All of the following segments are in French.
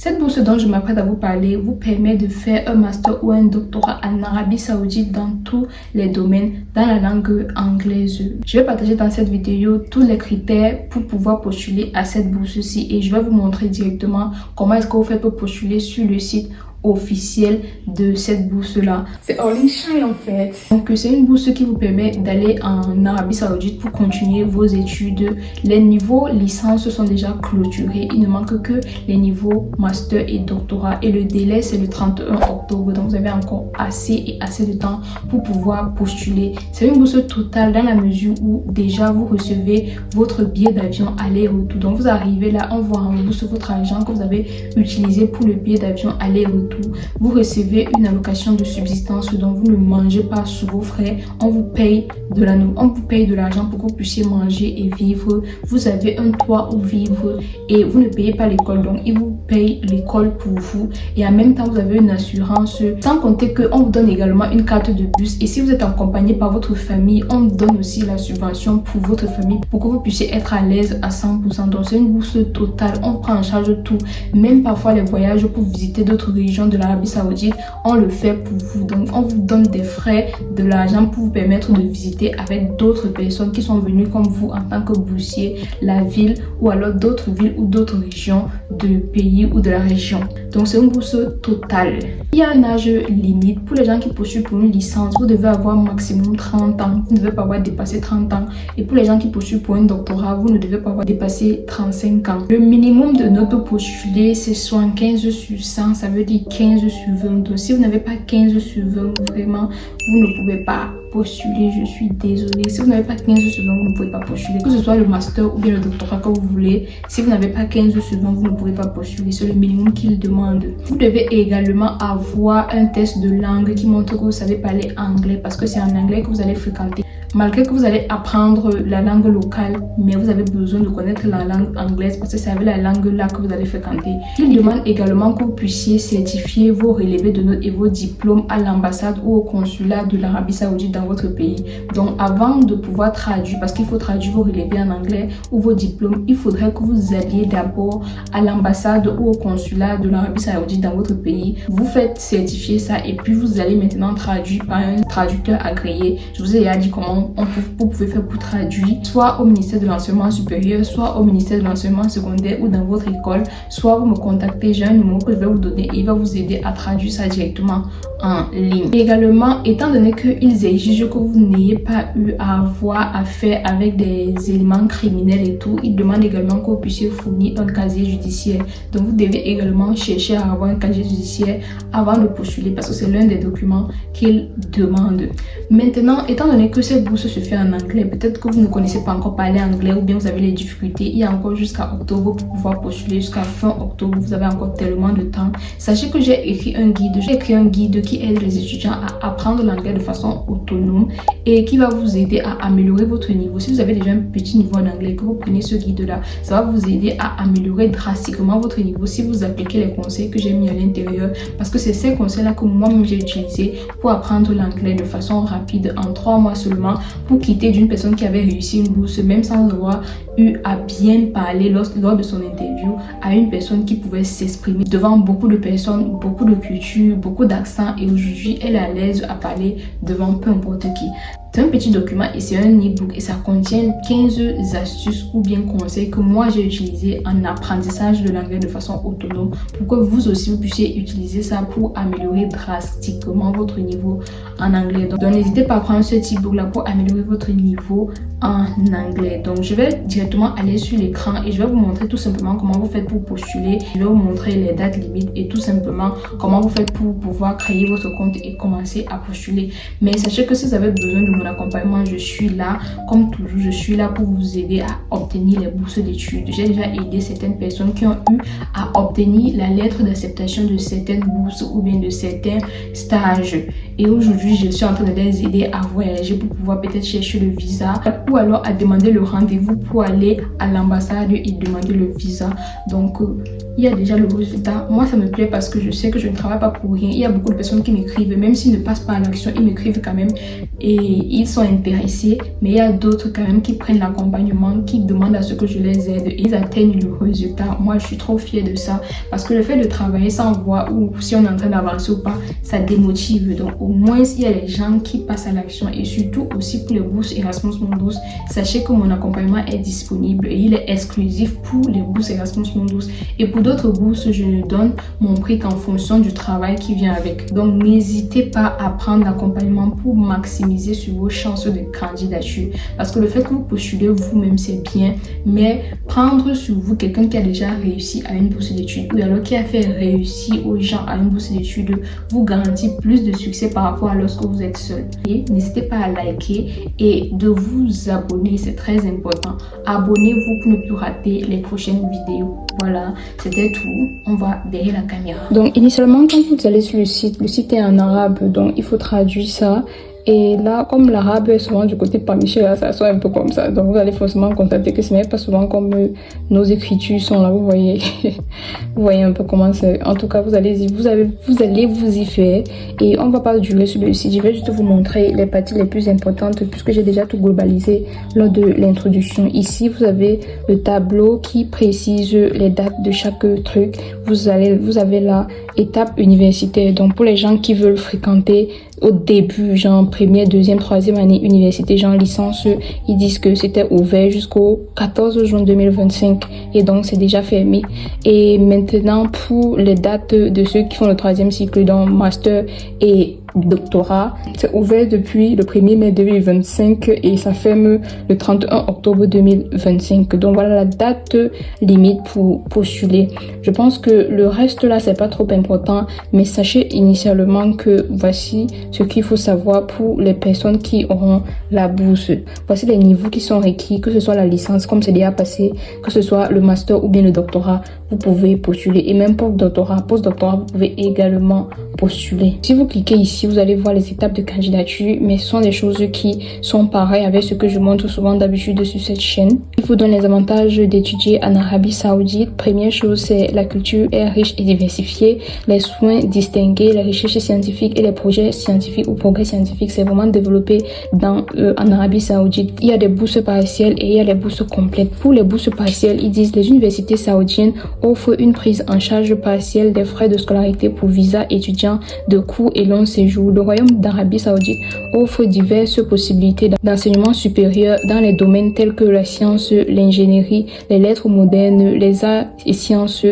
Cette bourse dont je m'apprête à vous parler vous permet de faire un master ou un doctorat en Arabie Saoudite dans tous les domaines dans la langue anglaise. Je vais partager dans cette vidéo tous les critères pour pouvoir postuler à cette bourse-ci et je vais vous montrer directement comment est-ce que vous faites pour postuler sur le site officiel de cette bourse-là. C'est All in Shine en fait. Donc c'est une bourse qui vous permet d'aller en Arabie Saoudite pour continuer vos études. Les niveaux licence sont déjà clôturés. Il ne manque que les niveaux master et doctorat. Et le délai c'est le 31 octobre. Donc vous avez encore assez de temps pour pouvoir postuler. C'est une bourse totale dans la mesure où déjà vous recevez votre billet d'avion aller-retour. Donc vous arrivez là, on vous rembourse votre argent que vous avez utilisé pour le billet d'avion aller-retour. Vous recevez une allocation de subsistance, donc vous ne mangez pas sous vos frais. On vous paye de l'argent pour que vous puissiez manger et vivre. Vous avez un toit où vivre et vous ne payez pas l'école, donc ils vous payent l'école pour vous. Et en même temps, vous avez une assurance. Sans compter qu'on vous donne également une carte de bus. Et si vous êtes accompagné par votre famille, on vous donne aussi la subvention pour votre famille pour que vous puissiez être à l'aise à 100%. Donc c'est une bourse totale. On prend en charge tout, même parfois les voyages pour visiter d'autres régions de l'Arabie Saoudite, on le fait pour vous. Donc on vous donne des frais, de l'argent pour vous permettre de visiter avec d'autres personnes qui sont venues comme vous en tant que boursier la ville ou alors d'autres villes ou d'autres régions de pays ou de la région. Donc c'est une bourse totale. Il y a un âge limite pour les gens qui postulent pour une licence. Vous devez avoir maximum 30 ans. Vous ne devez pas avoir dépassé 30 ans. Et pour les gens qui postulent pour un doctorat, vous ne devez pas avoir dépassé 35 ans. Le minimum de notes pour postuler, c'est 75 sur 100. Ça veut dire 15 sur 20. Donc si vous n'avez pas 15 sur 20, vraiment, vous ne pouvez pas postuler. Je suis désolée. Si vous n'avez pas 15 sur 20, vous ne pouvez pas postuler. Que ce soit le master ou bien le doctorat que vous voulez, si vous n'avez pas 15 sur 20, vous ne pouvez pas postuler. C'est le minimum qu'il demande. Vous devez également avoir un test de langue qui montre que vous savez parler anglais parce que c'est en anglais que vous allez fréquenter. Malgré que vous allez apprendre la langue locale, mais vous avez besoin de connaître la langue anglaise parce que c'est avec la langue là que vous allez fréquenter. Il demande également que vous puissiez certifier vos relevés de notes et vos diplômes à l'ambassade ou au consulat de l'Arabie Saoudite dans votre pays. Donc avant de pouvoir traduire, parce qu'il faut traduire vos relevés en anglais ou vos diplômes, il faudrait que vous alliez d'abord à l'ambassade ou au consulat de l'Arabie Saoudite dans votre pays. Vous faites certifier ça et puis vous allez maintenant traduire par un traducteur agréé. Je vous ai déjà dit comment vous pouvez faire pour traduire, soit au ministère de l'enseignement supérieur, soit au ministère de l'enseignement secondaire ou dans votre école, soit vous me contactez, j'ai un numéro que je vais vous donner et il va vous aider à traduire ça directement en ligne. Également, étant donné qu'ils exigent que vous n'ayez pas eu à avoir affaire avec des éléments criminels et tout, ils demandent également que vous puissiez fournir un casier judiciaire. Donc vous devez également chercher à avoir un casier judiciaire avant de postuler parce que c'est l'un des documents qu'ils demandent. Maintenant, étant donné que cette bourse se fait en anglais, peut-être que vous ne connaissez pas encore parler anglais ou bien vous avez les difficultés, il y a encore jusqu'à octobre pour pouvoir postuler, jusqu'à fin octobre, vous avez encore tellement de temps. Sachez que j'ai écrit un guide qui aide les étudiants à apprendre l'anglais de façon autonome et qui va vous aider à améliorer votre niveau. Si vous avez déjà un petit niveau en anglais, que vous prenez ce guide-là, ça va vous aider à améliorer drastiquement votre niveau si vous appliquez les conseils que j'ai mis à l'intérieur parce que c'est ces conseils-là que moi-même j'ai utilisé pour apprendre l'anglais de façon rapide en 3 mois seulement pour quitter d'une personne qui avait réussi une bourse même sans avoir eu à bien parler lors de son interview à une personne qui pouvait s'exprimer devant beaucoup de personnes, beaucoup de cultures, beaucoup d'accents et aujourd'hui elle est à l'aise à parler devant peu importe qui. C'est un petit document et c'est un e-book et ça contient 15 astuces ou bien conseils que moi j'ai utilisé en apprentissage de l'anglais de façon autonome pour que vous aussi vous puissiez utiliser ça pour améliorer drastiquement votre niveau en anglais. Donc n'hésitez pas à prendre ce e-book là pour améliorer votre niveau en anglais. Donc je vais directement aller sur l'écran et je vais vous montrer tout simplement comment vous faites pour postuler. Je vais vous montrer les dates limites et tout simplement comment vous faites pour pouvoir créer votre compte et commencer à postuler. Mais sachez que si vous avez besoin de mon accompagnement, je suis là. Comme toujours, je suis là pour vous aider à obtenir les bourses d'études. J'ai déjà aidé certaines personnes qui ont eu à obtenir la lettre d'acceptation de certaines bourses ou bien de certains stages. et aujourd'hui je suis en train de les aider à voyager pour pouvoir peut-être chercher le visa ou alors à demander le rendez-vous pour aller à l'ambassade et demander le visa. Donc il y a déjà le résultat. Moi ça me plaît parce que je sais que je ne travaille pas pour rien. Il y a beaucoup de personnes qui m'écrivent, même s'ils ne passent pas à l'action, ils m'écrivent quand même et ils sont intéressés, mais il y a d'autres quand même qui prennent l'accompagnement, qui demandent à ce que je les aide et ils atteignent le résultat. Moi je suis trop fière de ça parce que le fait de travailler sans voir ou si on est en train d'avancer ou pas, ça démotive. Donc au moins il y a des gens qui passent à l'action et surtout aussi pour les bourses Erasmus Mundus, sachez que mon accompagnement est disponible et il est exclusif pour les bourses Erasmus Mundus et pour d'autres bourses je ne donne mon prix qu'en fonction du travail qui vient avec. Donc n'hésitez pas à prendre l'accompagnement pour maximiser sur vos chances de candidature parce que le fait que vous postulez vous-même c'est bien, mais prendre sur vous quelqu'un qui a déjà réussi à une bourse d'études ou alors qui a fait réussir aux gens à une bourse d'études vous garantit plus de succès par rapport à lorsque vous êtes seul. Et n'hésitez pas à liker et de vous abonner, c'est très important. Abonnez-vous pour ne plus rater les prochaines vidéos. Voilà, c'était tout. On va derrière la caméra. Donc initialement quand vous allez sur le site est en arabe, donc il faut traduire ça. Et là, comme l'arabe est souvent du côté pamiché, là, ça soit un peu comme ça. Donc, vous allez forcément constater que ce n'est pas souvent comme nos écritures sont là. Vous voyez, vous voyez un peu comment c'est. En tout cas, vous allez vous y faire. Et on va pas durer sur le site. Je vais juste vous montrer les parties les plus importantes puisque j'ai déjà tout globalisé lors de l'introduction. Ici, vous avez le tableau qui précise les dates de chaque truc. Vous avez la étape universitaire. Donc, pour les gens qui veulent fréquenter au début, genre première, deuxième, troisième année université, genre licence, ils disent que c'était ouvert jusqu'au 14 juin 2025 et donc c'est déjà fermé. Et maintenant pour les dates de ceux qui font le troisième cycle, donc master et doctorat, c'est ouvert depuis le 1er mai 2025 et ça ferme le 31 octobre 2025. Donc voilà la date limite pour postuler. Je pense que le reste là c'est pas trop important, mais sachez initialement que voici ce qu'il faut savoir pour les personnes qui auront la bourse. Voici les niveaux qui sont requis, que ce soit la licence comme c'est déjà passé, que ce soit le master ou bien le doctorat, vous pouvez postuler. Et même pour le doctorat, post-doctorat, vous pouvez également postuler. Si vous cliquez ici, vous allez voir les étapes de candidature, mais ce sont des choses qui sont pareilles avec ce que je montre souvent d'habitude sur cette chaîne. Il vous donne les avantages d'étudier en Arabie Saoudite. Première chose, c'est la culture est riche et diversifiée, les soins distingués, les recherches scientifiques et les projets scientifiques ou progrès scientifiques, c'est vraiment développé en Arabie Saoudite. Il y a des bourses partielles et il y a des bourses complètes. Pour les bourses partielles, ils disent les universités saoudiennes offrent une prise en charge partielle des frais de scolarité pour visa étudiant de court et long séjour. Le Royaume d'Arabie Saoudite offre diverses possibilités d'enseignement supérieur dans les domaines tels que la science, l'ingénierie, les lettres modernes, les arts et sciences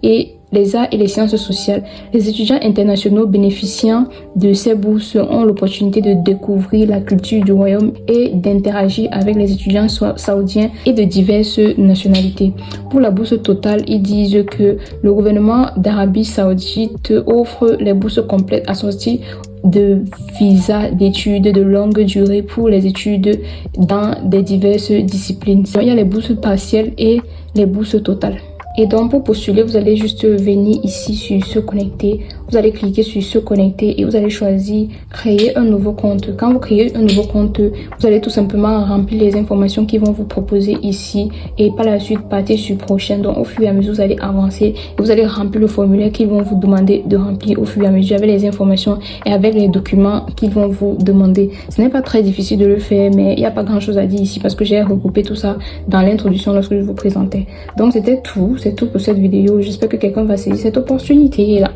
et les sciences sociales. Les étudiants internationaux bénéficiant de ces bourses ont l'opportunité de découvrir la culture du royaume et d'interagir avec les étudiants saoudiens et de diverses nationalités. Pour la bourse totale, ils disent que le gouvernement d'Arabie Saoudite offre les bourses complètes assorties de visas d'études de longue durée pour les études dans des diverses disciplines. Il y a les bourses partielles et les bourses totales. Et donc pour postuler, vous allez juste venir ici sur se connecter. Vous allez cliquer sur se connecter et vous allez choisir créer un nouveau compte. Quand vous créez un nouveau compte, vous allez tout simplement remplir les informations qu'ils vont vous proposer ici et par la suite partir sur prochaine. Donc au fur et à mesure, vous allez avancer et vous allez remplir le formulaire qu'ils vont vous demander de remplir au fur et à mesure avec les informations et avec les documents qu'ils vont vous demander. Ce n'est pas très difficile de le faire, mais il n'y a pas grand chose à dire ici parce que j'ai regroupé tout ça dans l'introduction lorsque je vous présentais. Donc c'était tout. C'est tout pour cette vidéo. J'espère que quelqu'un va saisir cette opportunité là.